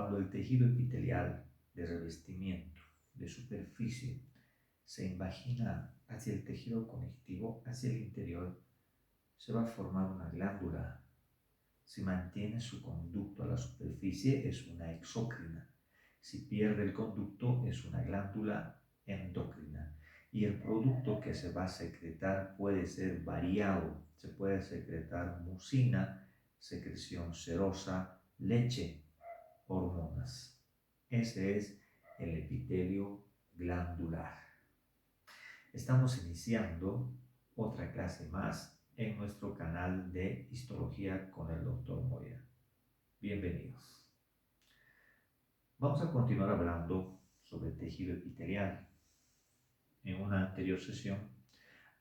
Cuando el tejido epitelial de revestimiento, de superficie, se invagina hacia el tejido conectivo, hacia el interior, se va a formar una glándula. Si mantiene su conducto a la superficie, es una exócrina. Si pierde el conducto, es una glándula endocrina. Y el producto que se va a secretar puede ser variado. Se puede secretar mucina, secreción serosa, leche, hormonas. Ese es el epitelio glandular. Estamos iniciando otra clase más en nuestro canal de Histología con el Dr. Moya. Bienvenidos. Vamos a continuar hablando sobre el tejido epitelial. En una anterior sesión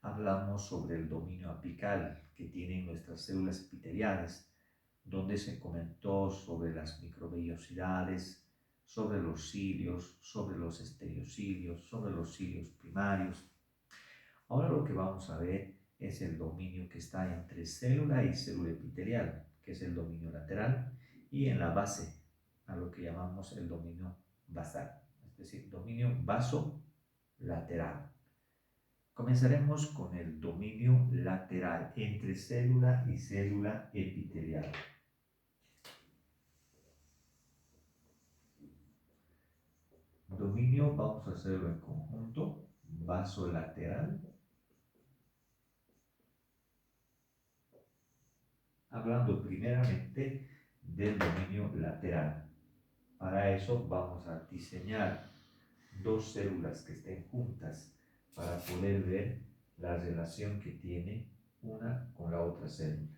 hablamos sobre el dominio apical que tienen nuestras células epiteliales, donde se comentó sobre las microvellosidades, sobre los cilios, sobre los estereocilios, sobre los cilios primarios. Ahora lo que vamos a ver es el dominio que está entre célula y célula epitelial, que es el dominio lateral, y en la base, a lo que llamamos el dominio basal, es decir, dominio basolateral. Comenzaremos con el dominio lateral entre célula y célula epitelial. Dominio, vamos a hacerlo en conjunto, basolateral. Hablando primeramente del dominio lateral. Para eso vamos a diseñar dos células que estén juntas para poder ver la relación que tiene una con la otra célula.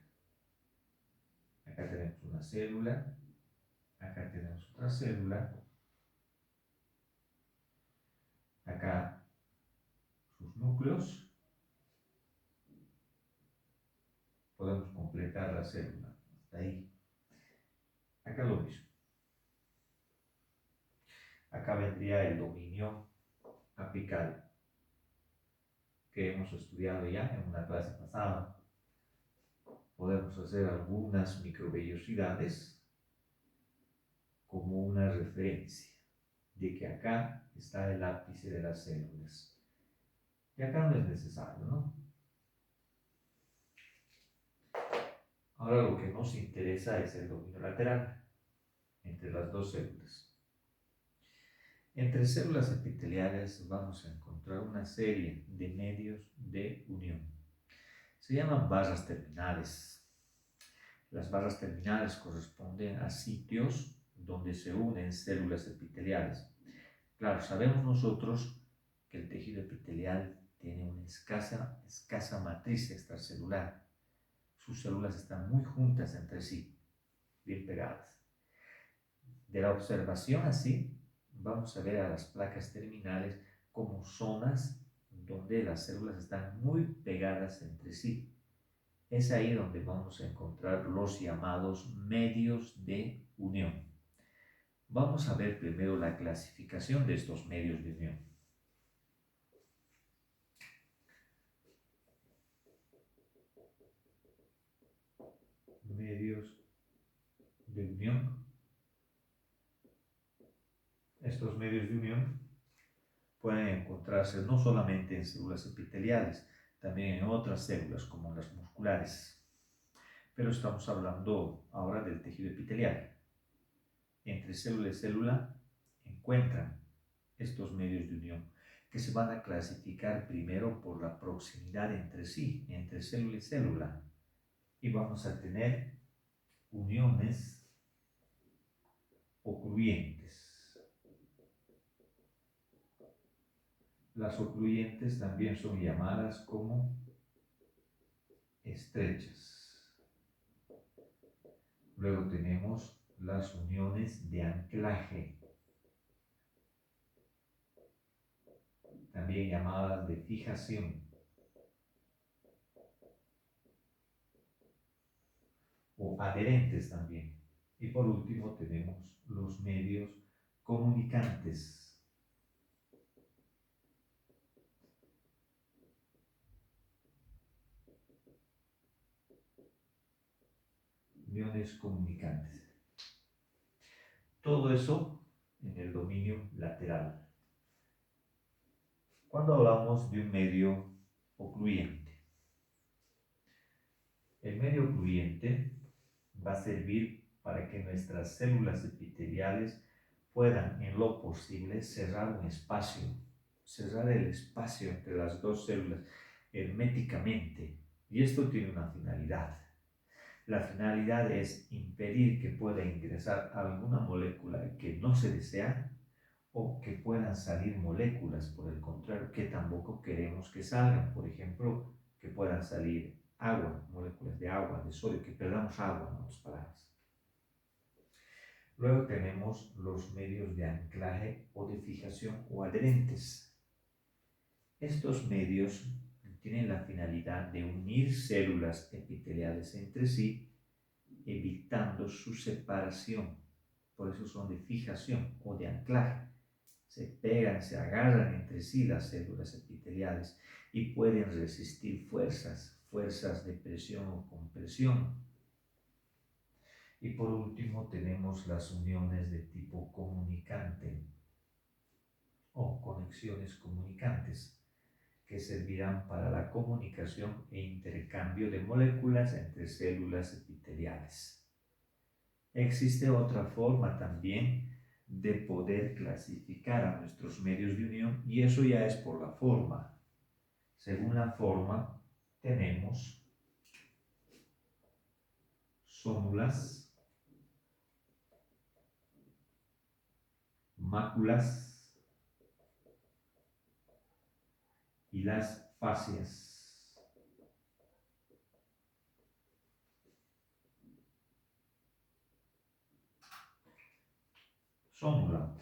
Acá tenemos una célula, acá tenemos otra célula, acá sus núcleos. Podemos completar la célula, hasta ahí. Acá lo mismo. Acá vendría el dominio apical, que hemos estudiado ya en una clase pasada. Podemos hacer algunas microvellosidades como una referencia de que acá está el ápice de las células. Y acá no es necesario, ¿no? Ahora lo que nos interesa es el dominio lateral entre las dos células. Entre células epiteliales vamos a encontrar una serie de medios de unión. Se llaman barras terminales. Las barras terminales corresponden a sitios donde se unen células epiteliales. Claro, sabemos nosotros que el tejido epitelial tiene una escasa matriz extracelular. Sus células están muy juntas entre sí, bien pegadas. De la observación así, vamos a ver a las placas terminales como zonas donde las células están muy pegadas entre sí. Es ahí donde vamos a encontrar los llamados medios de unión. Vamos a ver primero la clasificación de estos medios de unión. Medios de unión. Estos medios de unión pueden encontrarse no solamente en células epiteliales, también en otras células como las musculares. Pero estamos hablando ahora del tejido epitelial. Entre célula y célula encuentran estos medios de unión que se van a clasificar primero por la proximidad entre sí, entre célula y célula. Y vamos a tener uniones ocluyentes. Las ocluyentes también son llamadas como estrechas. Luego tenemos las uniones de anclaje, también llamadas de fijación, o adherentes también. Y por último tenemos los medios comunicantes. Uniones comunicantes. Todo eso en el dominio lateral. Cuando hablamos de un medio ocluyente, el medio ocluyente va a servir para que nuestras células epiteliales puedan, en lo posible, cerrar un espacio, cerrar el espacio entre las dos células herméticamente. Y esto tiene una finalidad. La finalidad es impedir que pueda ingresar alguna molécula que no se desea o que puedan salir moléculas, por el contrario, que tampoco queremos que salgan. Por ejemplo, que puedan salir agua, moléculas de agua, de sodio, que perdamos agua, en otras palabras. Luego tenemos los medios de anclaje o de fijación o adherentes. Estos medios tienen la finalidad de unir células epiteliales entre sí, evitando su separación. Por eso son de fijación o de anclaje. Se pegan, se agarran entre sí las células epiteliales y pueden resistir fuerzas de presión o compresión. Y por último tenemos las uniones de tipo comunicante o conexiones comunicantes, que servirán para la comunicación e intercambio de moléculas entre células epiteliales. Existe otra forma también de poder clasificar a nuestros medios de unión, y eso ya es por la forma. Según la forma, tenemos sómulas, máculas y las fascias. Sómula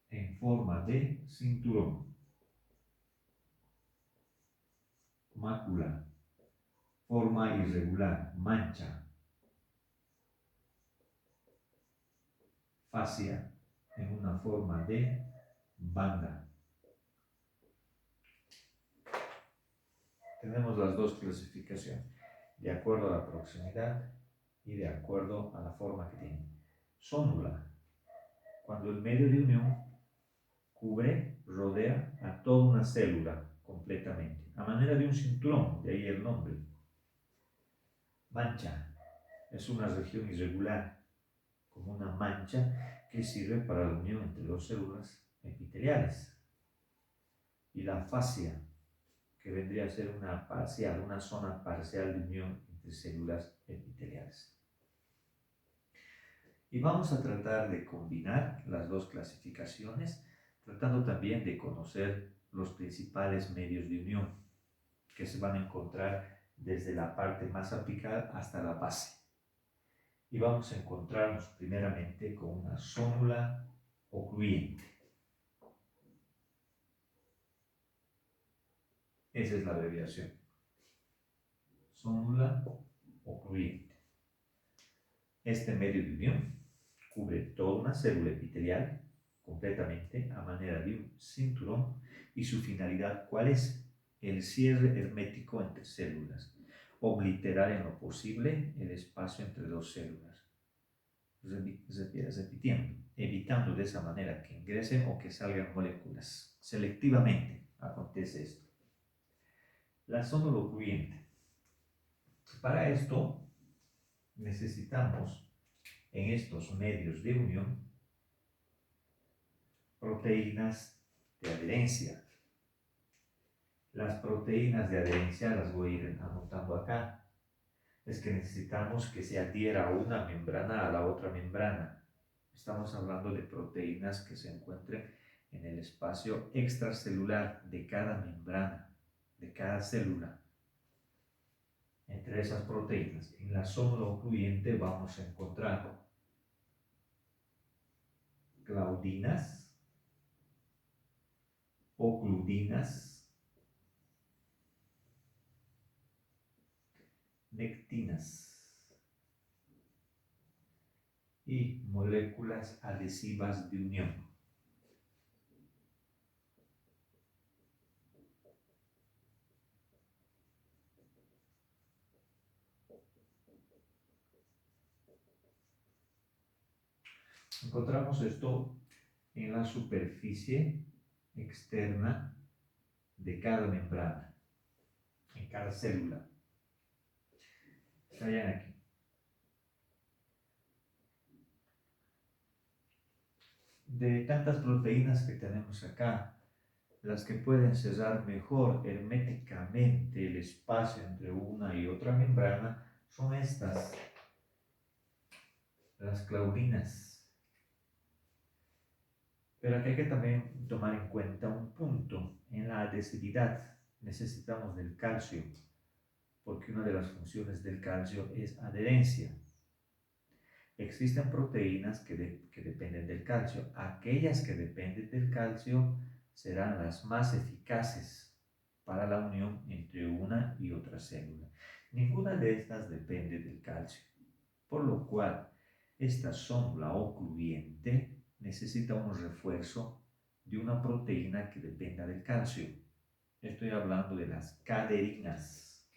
en forma de cinturón. Mácula, forma irregular, mancha. Fascia en una forma de banda. Tenemos las dos clasificaciones, de acuerdo a la proximidad y de acuerdo a la forma que tiene. Sómula, cuando el medio de unión cubre, rodea a toda una célula completamente, a manera de un cinturón, de ahí el nombre. Mancha, es una región irregular, como una mancha que sirve para la unión entre dos células epiteliales. Y la fascia, que vendría a ser una zona parcial de unión entre células epiteliales. Y vamos a tratar de combinar las dos clasificaciones, tratando también de conocer los principales medios de unión que se van a encontrar desde la parte más apical hasta la base. Y vamos a encontrarnos primeramente con una sómula ocluyente. Esa es la abreviación. Sómula ocluyente. Este medio de unión cubre toda una célula epitelial completamente a manera de un cinturón, y su finalidad, ¿cuál es? El cierre hermético entre células, obliterar en lo posible el espacio entre dos células, repitiendo, evitando de esa manera que ingresen o que salgan moléculas. Selectivamente acontece esto. La sómula ocluyente. Para esto necesitamos en estos medios de unión proteínas de adherencia. Las proteínas de adherencia las voy a ir anotando acá. Es que necesitamos que se adhiera una membrana a la otra membrana. Estamos hablando de proteínas que se encuentren en el espacio extracelular de cada membrana, de cada célula. Entre esas proteínas, en la sómula ocluyente vamos a encontrar claudinas, ocludinas, nectinas y moléculas adhesivas de unión. Encontramos esto en la superficie externa de cada membrana, en cada célula. Vayan aquí. De tantas proteínas que tenemos acá, las que pueden cerrar mejor herméticamente el espacio entre una y otra membrana son estas, las claudinas. Pero aquí hay que también tomar en cuenta un punto. En la adhesividad necesitamos del calcio, porque una de las funciones del calcio es adherencia. Existen proteínas que dependen del calcio. Aquellas que dependen del calcio serán las más eficaces para la unión entre una y otra célula. Ninguna de estas depende del calcio, por lo cual esta sonda ocluyente necesita un refuerzo de una proteína que dependa del calcio. Estoy hablando de las caderinas.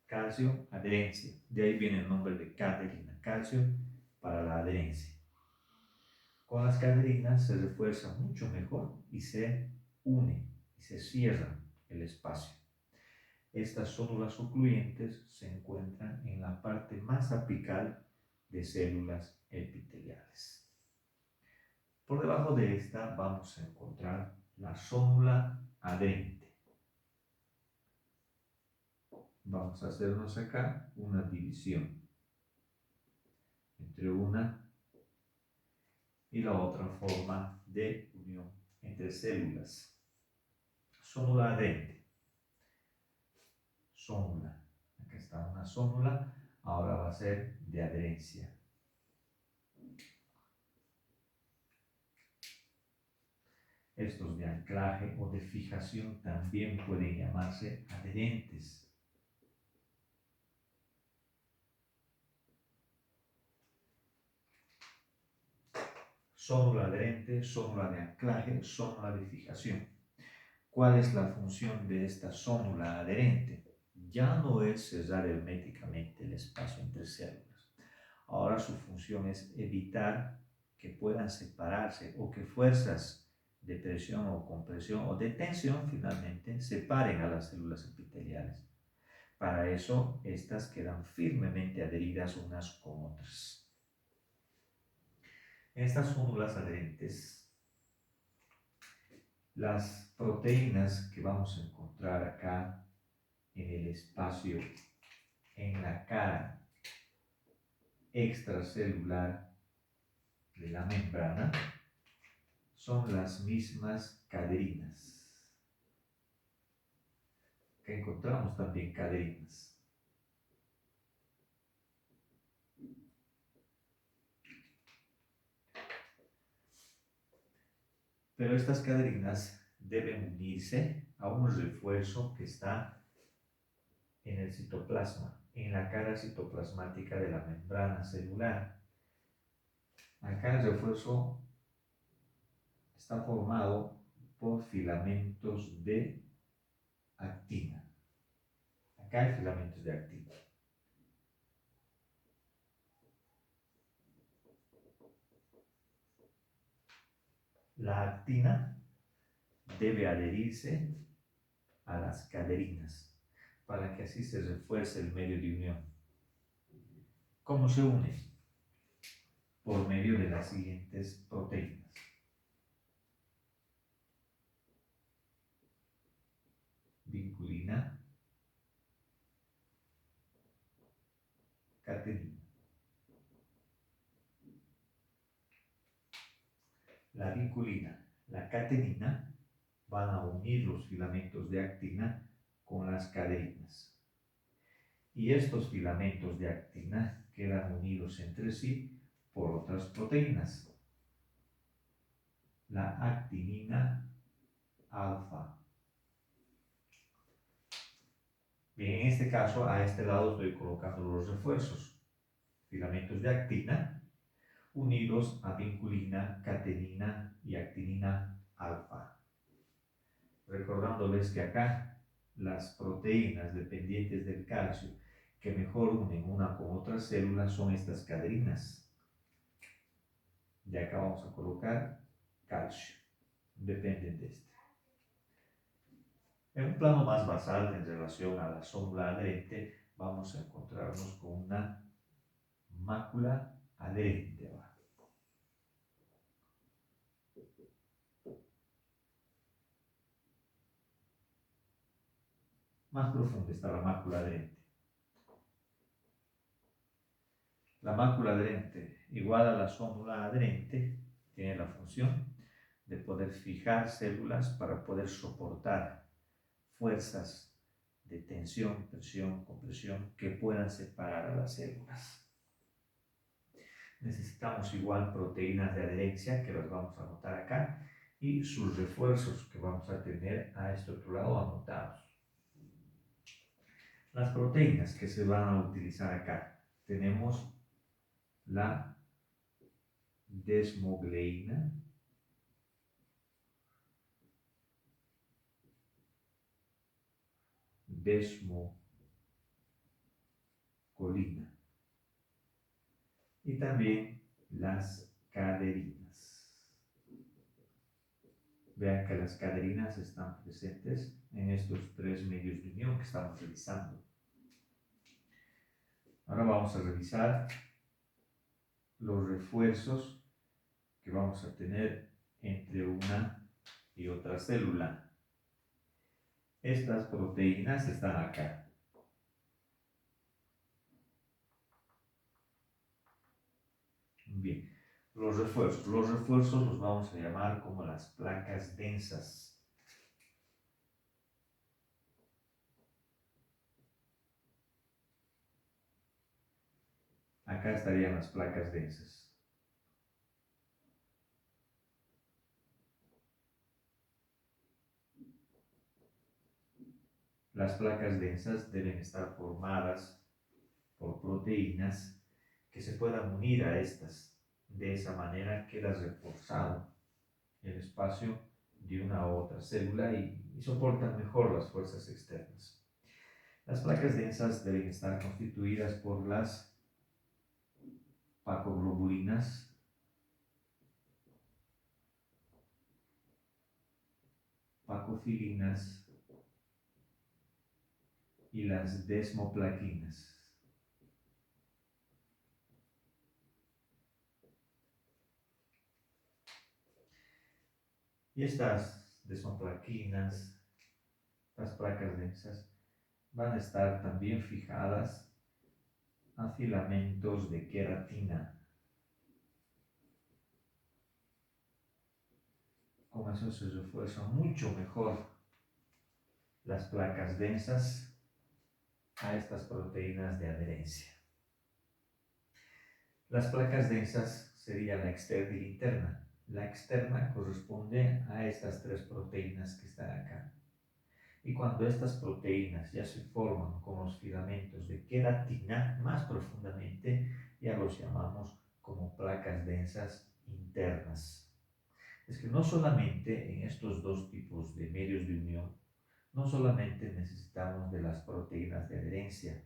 Calcio, adherencia. De ahí viene el nombre de caderina. Calcio para la adherencia. Con las caderinas se refuerza mucho mejor y se une y se cierra el espacio. Estas células ocluyentes se encuentran en la parte más apical de células epiteliales. Por debajo de esta vamos a encontrar la célula adherente. Vamos a hacernos acá una división entre una y la otra forma de unión entre células. Célula adherente. Célula. Acá está una célula, ahora va a ser de adherencia. Estos de anclaje o de fijación también pueden llamarse adherentes. Célula adherente, célula de anclaje, célula de fijación. ¿Cuál es la función de esta célula adherente? Ya no es cerrar herméticamente el espacio entre células. Ahora su función es evitar que puedan separarse o que fuerzas de presión o compresión o de tensión finalmente separen a las células epiteliales. Para eso, estas quedan firmemente adheridas unas con otras. Estas células adherentes, las proteínas que vamos a encontrar acá en el espacio, en la cara extracelular de la membrana, son las mismas caderinas. Acá encontramos también caderinas. Pero estas caderinas deben unirse a un refuerzo que está en el citoplasma, en la cara citoplasmática de la membrana celular. Acá el refuerzo está formado por filamentos de actina. Acá hay filamentos de actina. La actina debe adherirse a las caderinas para que así se refuerce el medio de unión. ¿Cómo se une? Por medio de las siguientes proteínas. Vinculina, catenina. La vinculina, la catenina van a unir los filamentos de actina con las caderinas. Y estos filamentos de actina quedan unidos entre sí por otras proteínas. La actinina alfa. Bien, en este caso, a este lado estoy colocando los refuerzos. Filamentos de actina unidos a vinculina, catenina y actinina alfa. Recordándoles que acá las proteínas dependientes del calcio que mejor unen una con otra célula son estas caderinas. Y acá vamos a colocar calcio, dependen de este. En un plano más basal en relación a la célula adherente, vamos a encontrarnos con una mácula adherente. Más profunda está la mácula adherente. La mácula adherente, igual a la célula adherente, tiene la función de poder fijar células para poder soportar fuerzas de tensión, presión, compresión que puedan separar a las células. Necesitamos igual proteínas de adherencia, que las vamos a anotar acá, y sus refuerzos que vamos a tener a este otro lado anotados. Las proteínas que se van a utilizar acá, tenemos la desmogleína, desmocolina y también las caderinas. Vean que las caderinas están presentes en estos tres medios de unión que estamos revisando. Ahora vamos a revisar los refuerzos que vamos a tener entre una y otra célula. Estas proteínas están acá. Bien, los refuerzos los vamos a llamar como las placas densas. Acá estarían las placas densas. Las placas densas deben estar formadas por proteínas que se puedan unir a estas. De esa manera queda reforzado el espacio de una u otra célula y soportan mejor las fuerzas externas. Las placas densas deben estar constituidas por las pacoglobulinas, pacofilinas y las desmoplaquinas. Y estas desmoplaquinas, las placas densas, van a estar también fijadas a filamentos de queratina. Con eso se refuerzan mucho mejor las placas densas a estas proteínas de adherencia. Las placas densas serían la externa y la interna. La externa corresponde a estas tres proteínas que están acá. Y cuando estas proteínas ya se forman con los filamentos de queratina más profundamente, ya los llamamos como placas densas internas. Es que no solamente en estos dos tipos de medios de unión, no solamente necesitamos de las proteínas de adherencia,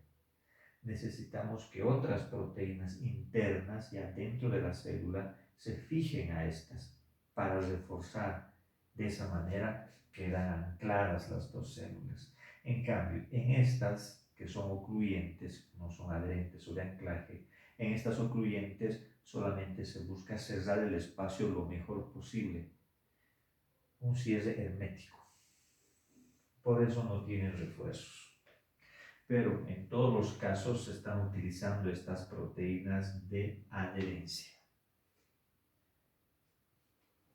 necesitamos que otras proteínas internas ya dentro de la célula se fijen a estas para reforzar. De esa manera quedan ancladas las dos células. En cambio, en estas que son ocluyentes, no son adherentes o de anclaje, en estas ocluyentes solamente se busca cerrar el espacio lo mejor posible. Un cierre hermético. Por eso no tienen refuerzos. Pero en todos los casos se están utilizando estas proteínas de adherencia.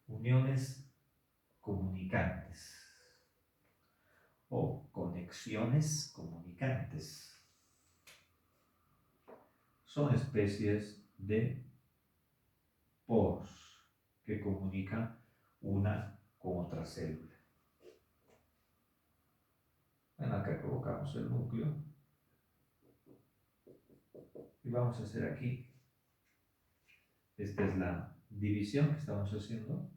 Uniones comunicantes o conexiones comunicantes. Son especies de poros que comunican una con otra célula. Bueno, acá colocamos el núcleo y vamos a hacer aquí, esta es la división que estamos haciendo.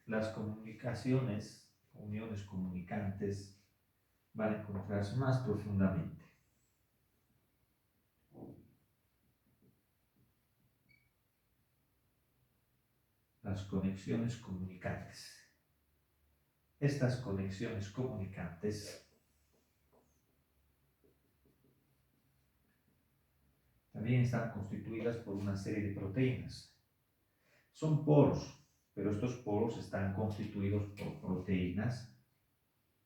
Las comunicaciones uniones comunicantes van a encontrarse más profundamente. Las conexiones comunicantes. Estas conexiones comunicantes también están constituidas por una serie de proteínas. Son poros, pero estos poros están constituidos por proteínas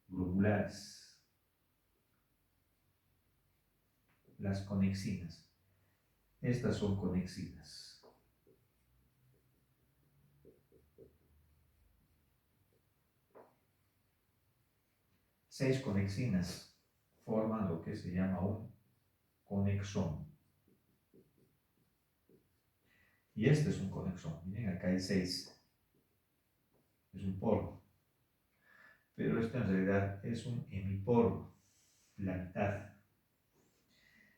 globulares. Las conexinas. Estas son conexinas. Seis conexinas forman lo que se llama un conexón. Y este es un conexón. Miren, acá hay 6. Es un poro. Pero esto en realidad es un hemiporo, la mitad.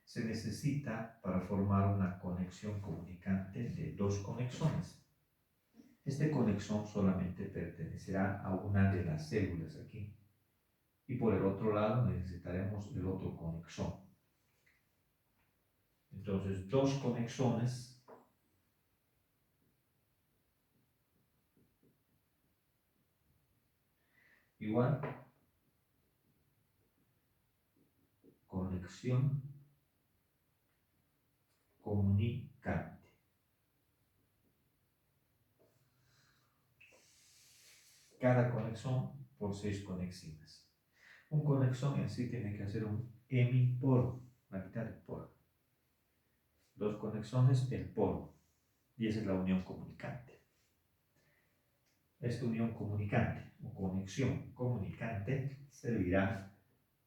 Se necesita para formar una conexión comunicante de 2 conexones. Este conexón solamente pertenecerá a una de las células aquí. Y por el otro lado necesitaremos el otro conexón. Entonces, 2 conexones igual conexión comunicante. Cada conexión por 6 conexinas. Un conexón en sí tiene que hacer un hemiporo, la mitad del poro. 2 conexones, el poro. Y esa es la unión comunicante. Esta unión comunicante o conexión comunicante servirá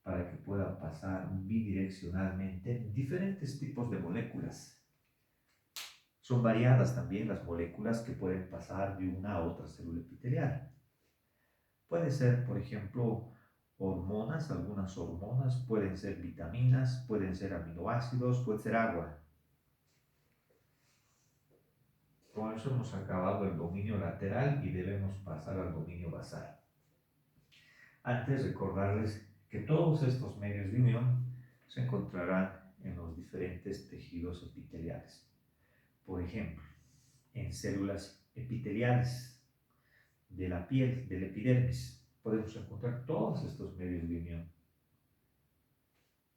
para que puedan pasar bidireccionalmente diferentes tipos de moléculas. Son variadas también las moléculas que pueden pasar de una a otra célula epitelial. Puede ser, por ejemplo, hormonas, algunas hormonas, pueden ser vitaminas, pueden ser aminoácidos, puede ser agua. Con eso hemos acabado el dominio lateral y debemos pasar al dominio basal. Antes, recordarles que todos estos medios de unión se encontrarán en los diferentes tejidos epiteliales. Por ejemplo, en células epiteliales de la piel, del epidermis, podemos encontrar todos estos medios de unión.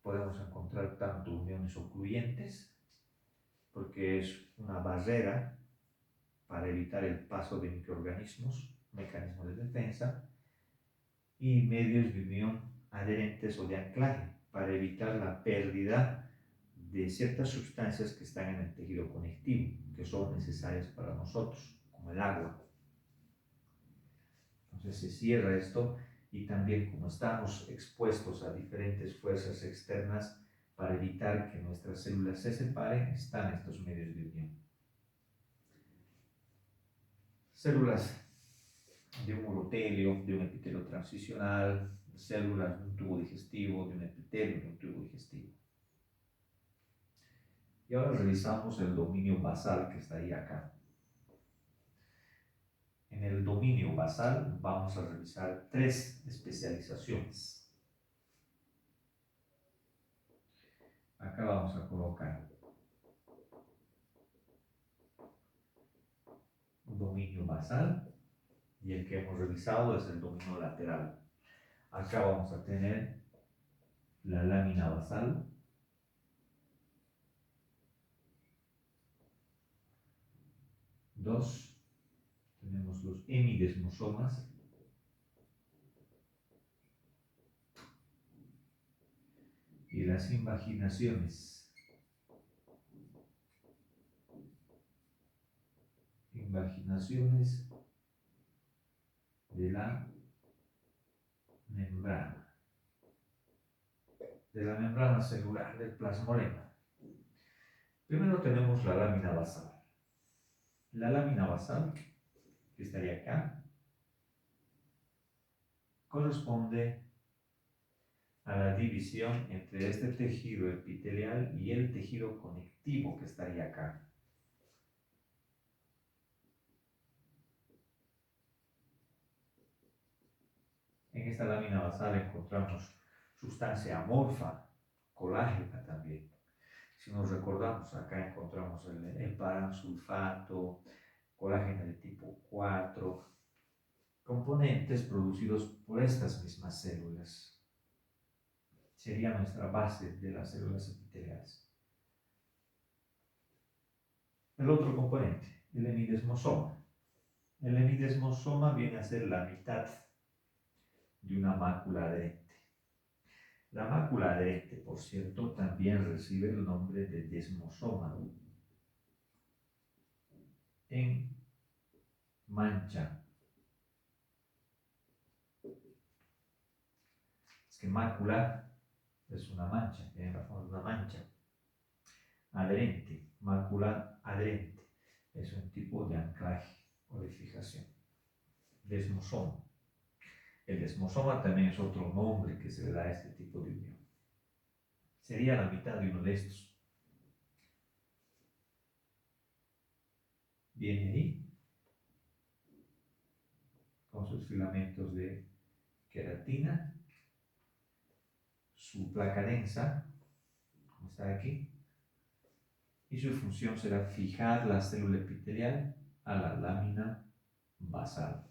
Podemos encontrar tanto uniones ocluyentes, porque es una barrera para evitar el paso de microorganismos, mecanismo de defensa, y medios de unión adherentes o de anclaje, para evitar la pérdida de ciertas sustancias que están en el tejido conectivo, que son necesarias para nosotros, como el agua. Entonces se cierra esto y también como estamos expuestos a diferentes fuerzas externas, para evitar que nuestras células se separen, están estos medios de unión. Células de un urotelio, de un epitelio transicional, células de un tubo digestivo, de un epitelio de un tubo digestivo. Y ahora revisamos el dominio basal que está ahí acá. En el dominio basal vamos a revisar 3 especializaciones. Acá vamos a colocar un dominio basal y el que hemos revisado es el dominio lateral. Acá vamos a tener la lámina basal, tenemos los hemidesmosomas, y las invaginaciones. Invaginaciones de la membrana. De la membrana celular del plasmolema. Primero tenemos la lámina basal. La lámina basal, que estaría acá, corresponde a la división entre este tejido epitelial y el tejido conectivo que estaría acá. En esta lámina basal encontramos sustancia amorfa, colágena también. Si nos recordamos, acá encontramos el paransulfato, colágeno de tipo 4, componentes producidos por estas mismas células. Sería nuestra base de las células epiteliales. El otro componente, el hemidesmosoma. El hemidesmosoma viene a ser la mitad de una mácula adherente. La mácula adherente, por cierto, también recibe el nombre de desmosoma en mancha. Es que mácula es una mancha, tiene la forma de una mancha. Adherente, mácula adherente, es un tipo de anclaje o de fijación. Desmosoma. El desmosoma también es otro nombre que se le da a este tipo de unión. Sería la mitad de uno de estos. Viene ahí con sus filamentos de queratina, su placa densa, como está aquí, y su función será fijar la célula epitelial a la lámina basal.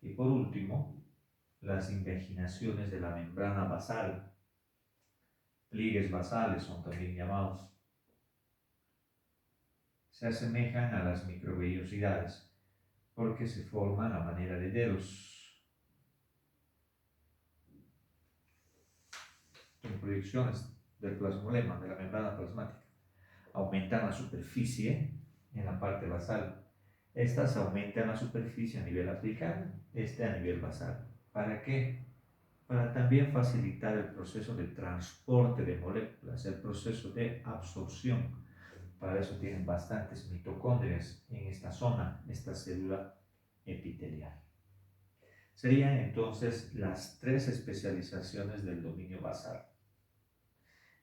Y por último, las invaginaciones de la membrana basal, pliegues basales son también llamados, se asemejan a las microvellosidades porque se forman a manera de dedos. En proyecciones del plasmolema, de la membrana plasmática, aumentan la superficie en la parte basal. Estas aumentan la superficie a nivel apical, a nivel basal. ¿Para qué? Para también facilitar el proceso de transporte de moléculas, el proceso de absorción. Para eso tienen bastantes mitocondrias en esta zona, esta célula epitelial. Serían entonces las tres especializaciones del dominio basal.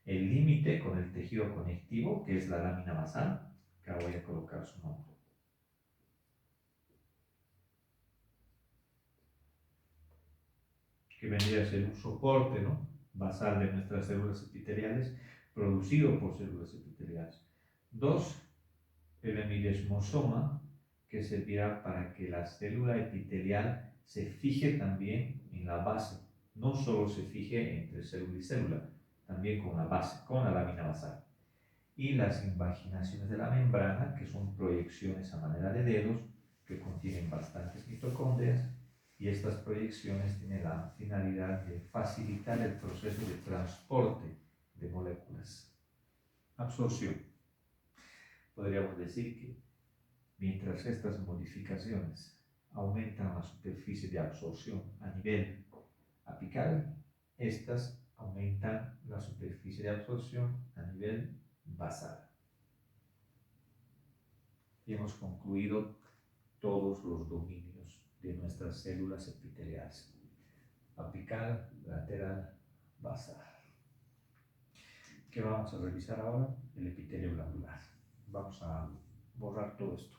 El límite con el tejido conectivo, que es la lámina basal, acá voy a colocar su nombre. Que vendría a ser un soporte, ¿no?, basal de nuestras células epiteliales, producido por células epiteliales. 2. El hemidesmosoma, que servirá para que la célula epitelial se fije también en la base, no solo se fije entre célula y célula, también con la base, con la lámina basal. Y las invaginaciones de la membrana, que son proyecciones a manera de dedos, que contienen bastantes mitocondrias, y estas proyecciones tienen la finalidad de facilitar el proceso de transporte de moléculas. Absorción. Podríamos decir que mientras estas modificaciones aumentan la superficie de absorción a nivel apical, estas aumentan la superficie de absorción a nivel basal. Y hemos concluido todos los dominios de nuestras células epiteliales: apical, lateral, basal. ¿Qué vamos a revisar ahora? El epitelio glandular. Vamos a borrar todo esto.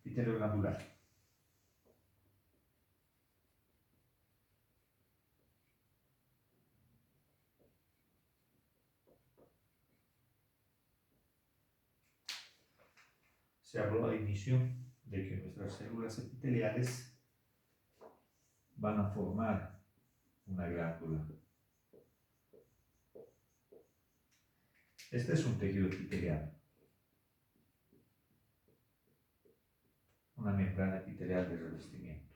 Epitelio glandular. Se habló al inicio de que nuestras células epiteliales van a formar una glándula. Este es un tejido epitelial, una membrana epitelial de revestimiento.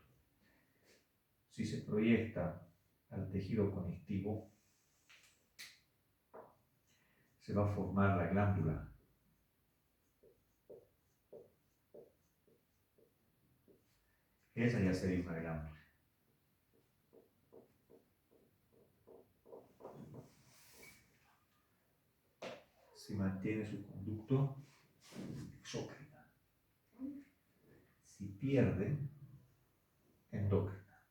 Si se proyecta al tejido conectivo, se va a formar la glándula. Esa ya sería una glándula. si mantiene su conducto exócrina. Si pierde, endócrina.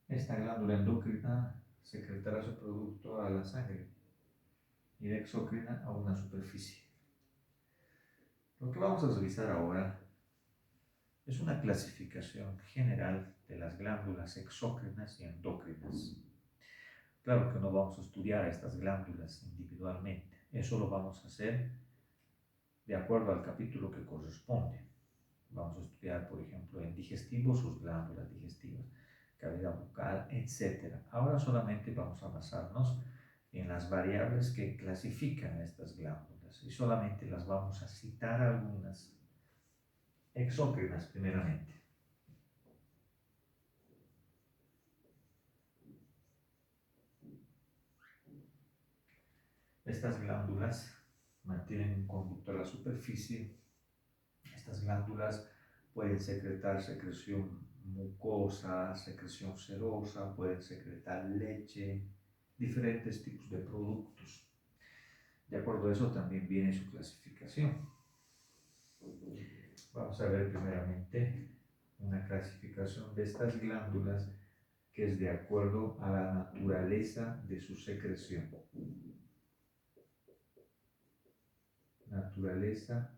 Esta glándula endocrina secretará su producto a la sangre y la exócrina a una superficie. Lo que vamos a revisar ahora es una clasificación general de las glándulas exócrinas y endócrinas. Claro que no vamos a estudiar estas glándulas individualmente, eso lo vamos a hacer de acuerdo al capítulo que corresponde. Vamos a estudiar, por ejemplo, en digestivo sus glándulas digestivas, cavidad bucal, etc. Ahora solamente vamos a basarnos en las variables que clasifican estas glándulas y solamente las vamos a citar algunas. Exócrinas, primeramente. Estas glándulas mantienen un conducto a la superficie. Estas glándulas pueden secretar secreción mucosa, secreción serosa, pueden secretar leche, diferentes tipos de productos. De acuerdo a eso también viene su clasificación. Vamos a ver primeramente una clasificación de estas glándulas que es de acuerdo a la naturaleza de su secreción. Naturaleza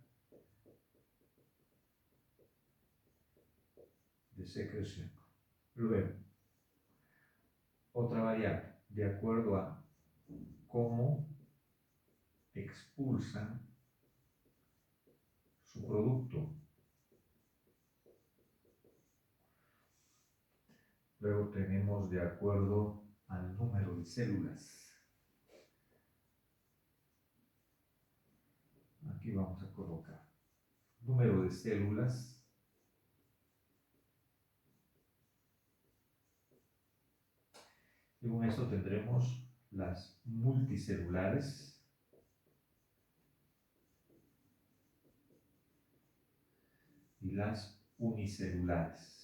de secreción. Luego, otra variable, de acuerdo a cómo expulsan su producto. Luego tenemos de acuerdo al número de células. Aquí vamos a colocar número de células. Según esto tendremos las multicelulares y las unicelulares.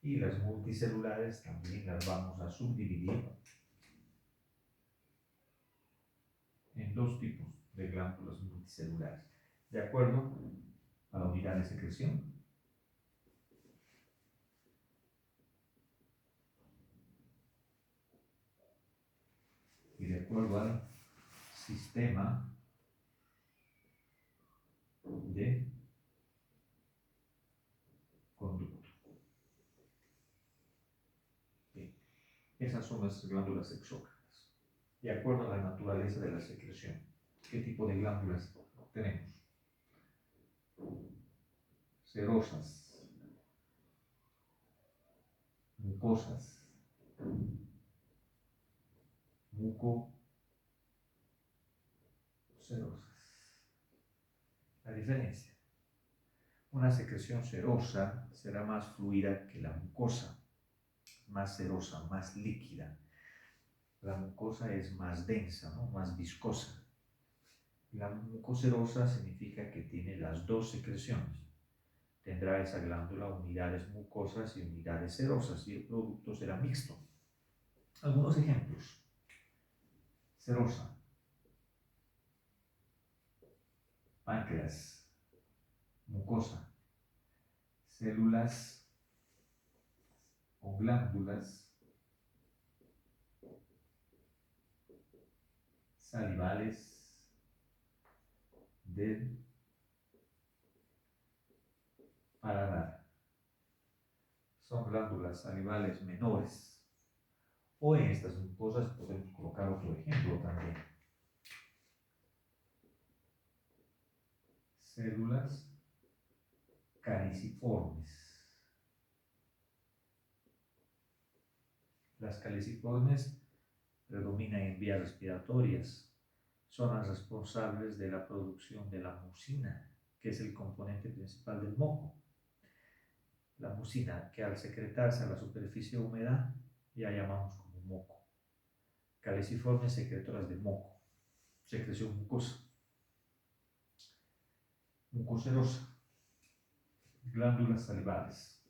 Y las multicelulares también las vamos a subdividir en dos tipos de glándulas multicelulares, de acuerdo a la unidad de secreción y de acuerdo al sistema de conducto. Bien. Esas son las glándulas exócrinas, de acuerdo a la naturaleza de la secreción. ¿Qué tipo de glándulas tenemos? Serosas, mucosas, mucoserosas. La diferencia: una secreción serosa será más fluida que la mucosa, más serosa, más líquida. La mucosa es más densa, ¿no? Más viscosa. La mucoserosa significa que tiene las dos secreciones. Tendrá esa glándula unidades mucosas y unidades serosas y el producto será mixto. Algunos ejemplos: serosa, páncreas, mucosa, células o glándulas salivales del paladar. Son glándulas salivales menores. O en estas mucosas podemos colocar otro ejemplo también. Células caliciformes. Las caliciformes predominan en vías respiratorias. Son las responsables de la producción de la mucina, que es el componente principal del moco. La mucina, que al secretarse a la superficie húmeda ya llamamos como moco. Caliciformes secretoras de moco, secreción mucosa. Mucocerosa. Glándulas salivales.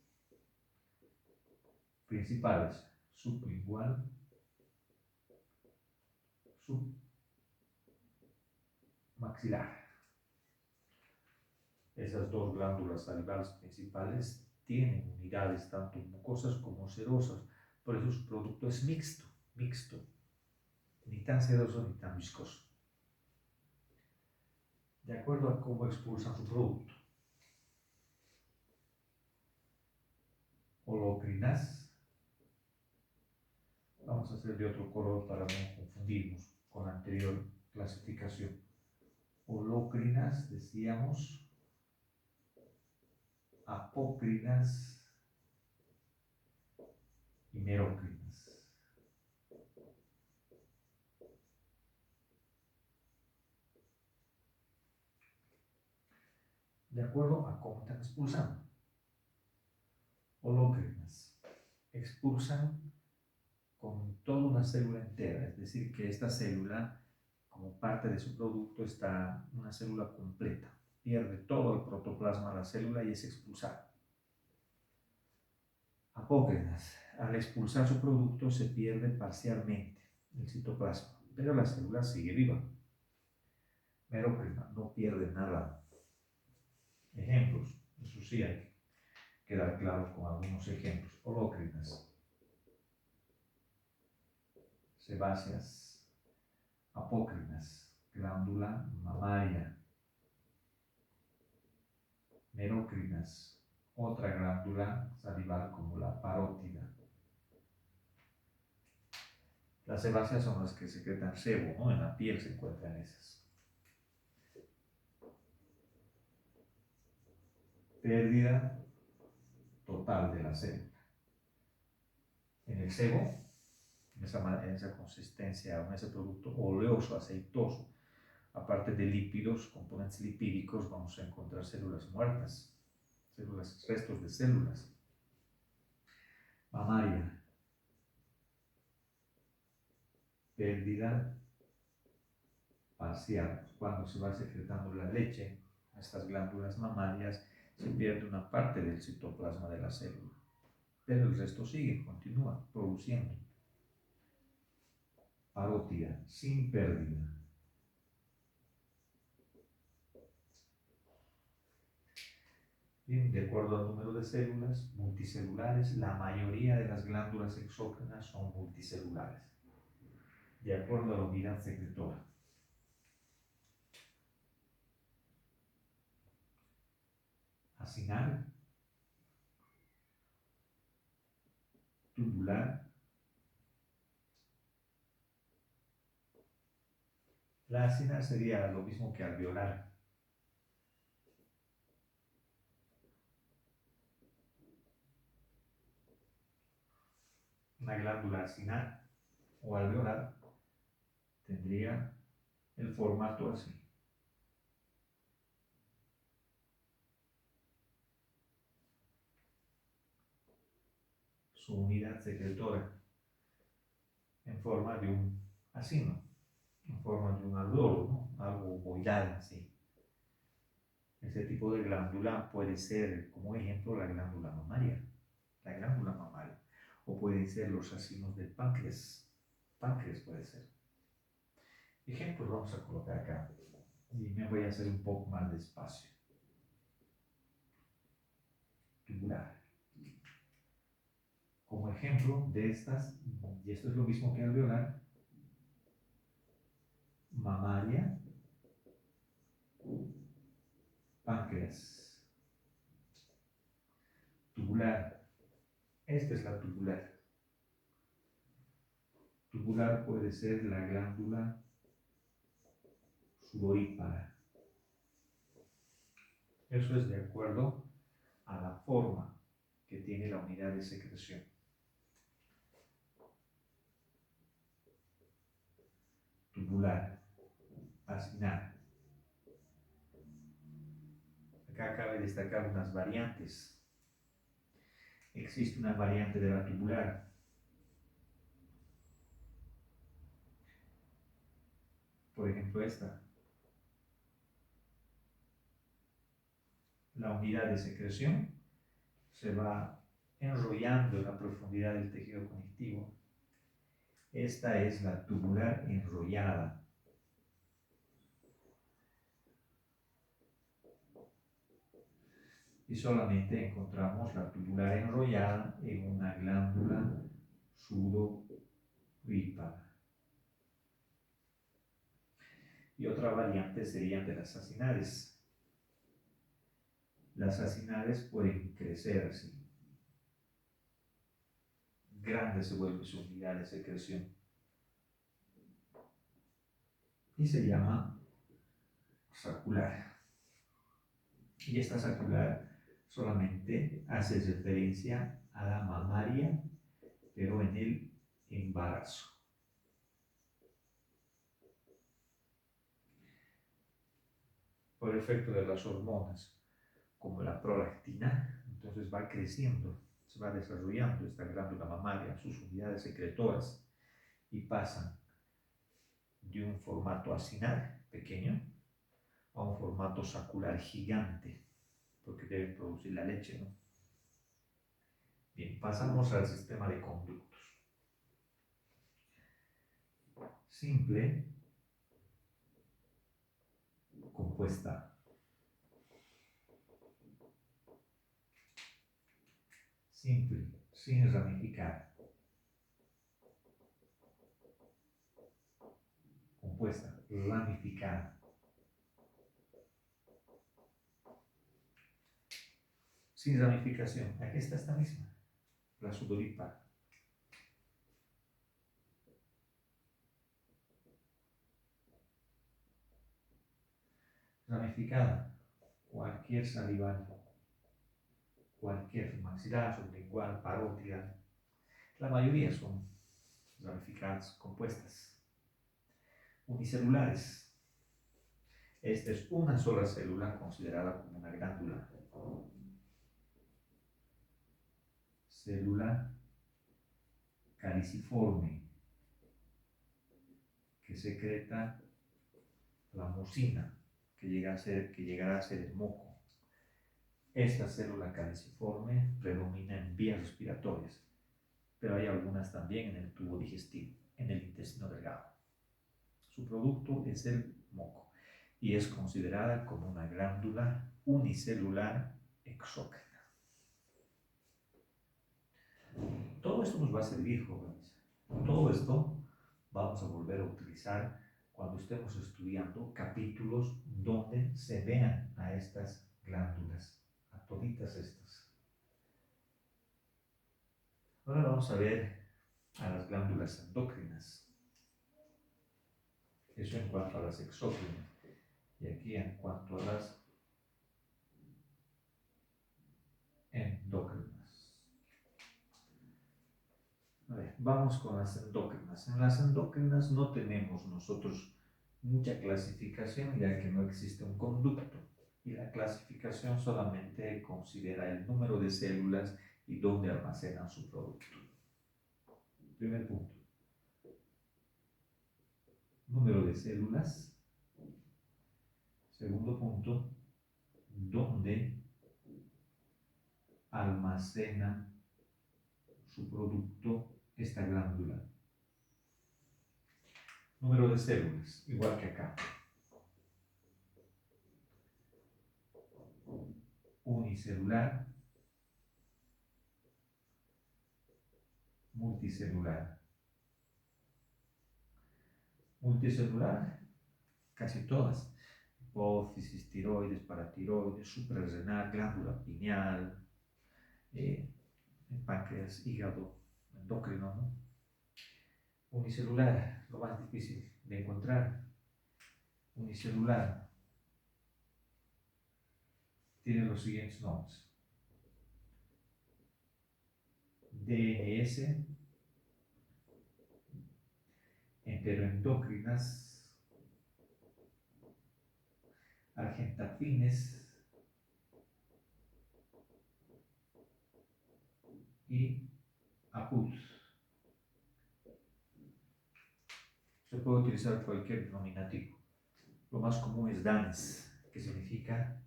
Principales. Sublingual. Submaxilar. Esas dos glándulas salivales principales tienen unidades tanto mucosas como cerosas, por eso su producto es mixto, ni tan seroso ni tan viscoso, de acuerdo a cómo expulsan su producto. Holocrinas, vamos a hacer de otro color para no confundirnos con la anterior clasificación. Holocrinas, decíamos, apócrinas y merócrinas. De acuerdo a cómo están expulsando. Holocrinas expulsan con toda una célula entera, es decir, que esta célula, como parte de su producto, está una célula completa. Pierde todo el protoplasma de la célula y es expulsada. Apócrinas, al expulsar su producto se pierde parcialmente el citoplasma, pero la célula sigue viva. Merócrina, no pierde nada. Ejemplos, eso sí hay que quedar claro con algunos ejemplos. Holócrinas, sebáceas. Apócrinas, glándula mamaria. Merócrinas, otra glándula salival como la parótida. Las sebáceas son las que secretan sebo, ¿no? En la piel se encuentran esas. Pérdida total de la célula. En el sebo, en esa consistencia, en ese producto oleoso, aceitoso, aparte de lípidos, componentes lipídicos, vamos a encontrar células muertas, restos de células. Mamaria, pérdida parcial. Cuando se va secretando la leche, estas glándulas mamarias, se pierde una parte del citoplasma de la célula, pero el resto sigue, continúa produciendo. Parótida, sin pérdida. Bien, de acuerdo al número de células multicelulares, la mayoría de las glándulas exócrinas son multicelulares, de acuerdo a la unidad secretora. Acinar, tubular. La acinar sería lo mismo que alveolar. Una glándula acinar o alveolar tendría el formato así. Su unidad secretora en forma de un acino, en forma de un alveolo, ¿no? Algo ovoidal así. Este tipo de glándula puede ser, como ejemplo, la glándula mamaria, o pueden ser los acinos del páncreas puede ser. Ejemplos vamos a colocar acá, y me voy a hacer un poco más despacio. Tubular. Como ejemplo de estas, y esto es lo mismo que alveolar, mamaria, páncreas. Tubular. Esta es la tubular. Tubular puede ser la glándula sudorípara. Eso es de acuerdo a la forma que tiene la unidad de secreción. Tubular, acinar. Acá cabe destacar unas variantes. Existe una variante de la tubular. Por ejemplo, esta. la unidad de secreción se va enrollando en la profundidad del tejido conectivo. Esta es la tubular enrollada. Y solamente encontramos la tubular enrollada en una glándula sudorípara. Y otra variante serían de las acinares. Las acinares pueden crecer así. Grande se vuelve su unidad de secreción. Y se llama sacular. Y esta sacular solamente hace referencia a la mamaria, pero en el embarazo. Por efecto de las hormonas, como la prolactina, entonces va creciendo, se va desarrollando esta glándula mamaria, sus unidades secretoras, y pasan de un formato acinar pequeño a un formato sacular gigante, porque deben producir la leche, ¿no? Bien, pasamos al sistema de conductos. Simple, compuesta. Simple, sin ramificar. Compuesta, ramificada. Sin ramificación. Aquí está esta misma, la sudorípara. Ramificada, cualquier salival, cualquier maxilar, sublingual, parótida. La mayoría son ramificadas, compuestas. Unicelulares. Esta es una sola célula considerada como una glándula. Célula caliciforme, que secreta la mucina, que llegará a ser el moco. Esta célula caliciforme predomina en vías respiratorias, pero hay algunas también en el tubo digestivo, en el intestino delgado. Su producto es el moco y es considerada como una glándula unicelular exógena. Todo esto nos va a servir, jóvenes. Todo esto vamos a volver a utilizar cuando estemos estudiando capítulos donde se vean a estas glándulas, a toditas estas. Ahora vamos a ver a las glándulas endócrinas. Eso en cuanto a las exógenas. Y aquí en cuanto a las endócrinas. A ver, vamos con las endócrinas. En las endócrinas no tenemos nosotros mucha clasificación, ya que no existe un conducto. Y la clasificación solamente considera el número de células y dónde almacenan su producto. Primer punto. Número de células. Segundo punto. Dónde almacena su producto esta glándula. Número de células, igual que acá. Unicelular, multicelular. Multicelular, casi todas. Hipófisis, tiroides, paratiroides, suprarrenal, glándula pineal, páncreas, hígado, endocrino, ¿no? Unicelular, lo más difícil de encontrar. Unicelular tiene los siguientes nombres: DNS, enteroendocrinas, argentafines y APUS. Se puede utilizar cualquier denominativo. Lo más común es DANS, que significa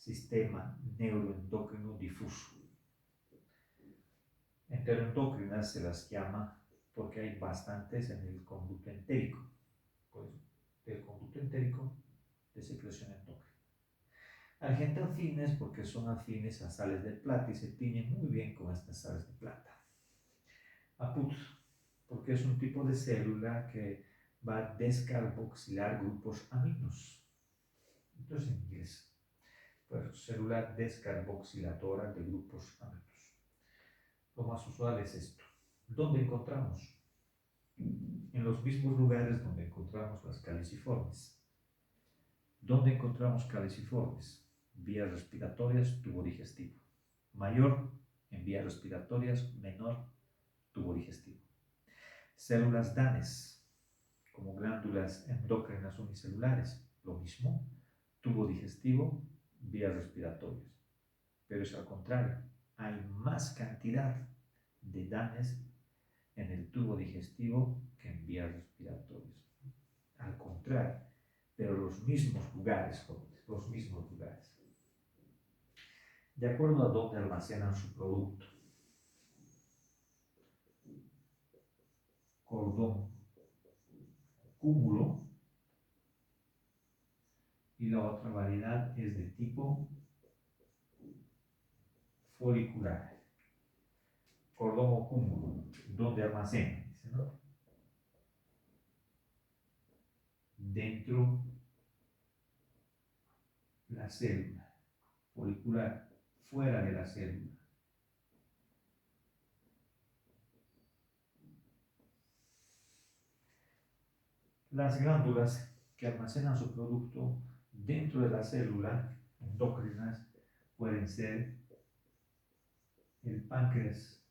sistema neuroendocrino difuso. Enteroendocrinas se las llama porque hay bastantes en el conducto entérico, pues del conducto entérico de secreción endócrina. Angiotensines porque son afines a sales de plata y se tiñen muy bien con estas sales de plata. APUT porque es un tipo de célula que va a descarboxilar grupos aminos. Entonces en inglés, pues célula descarboxiladora de grupos aminos. Lo más usual es esto. ¿Dónde encontramos? En los mismos lugares donde encontramos las caliciformes. ¿Dónde encontramos caliciformes? Vías respiratorias, tubo digestivo. Mayor en vías respiratorias, menor tubo digestivo. Células danes, como glándulas endócrinas unicelulares, lo mismo, tubo digestivo, vías respiratorias. Pero es al contrario, hay más cantidad de danes en el tubo digestivo que en vías respiratorias. Al contrario, pero los mismos lugares, jóvenes, los mismos lugares. De acuerdo a dónde almacenan su producto. Cordón cúmulo y la otra variedad es de tipo folicular. Cordón o cúmulo, ¿dónde almacenan? Dice, ¿no? Dentro la célula. Folicular, fuera de la célula. Las glándulas que almacenan su producto dentro de la célula endócrinas pueden ser el páncreas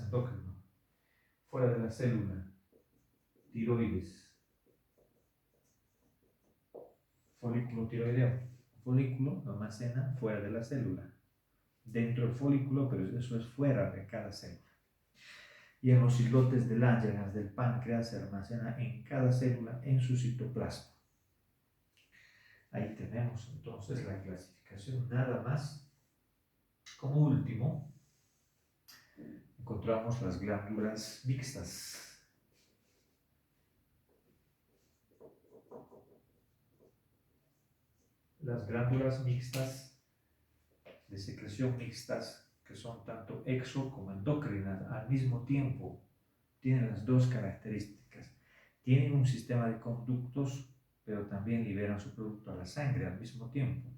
endócrino, fuera de la célula, tiroides, folículo tiroideo. Folículo lo almacena fuera de la célula, dentro del folículo, pero eso es fuera de cada célula. Y en los islotes de Langerhans del páncreas se almacena en cada célula en su citoplasma. Ahí tenemos entonces la clasificación. Nada más, como último, encontramos las glándulas mixtas. Las glándulas mixtas de secreción mixtas, que son tanto exo como endocrinas al mismo tiempo, tienen las dos características. Tienen un sistema de conductos, pero también liberan su producto a la sangre al mismo tiempo.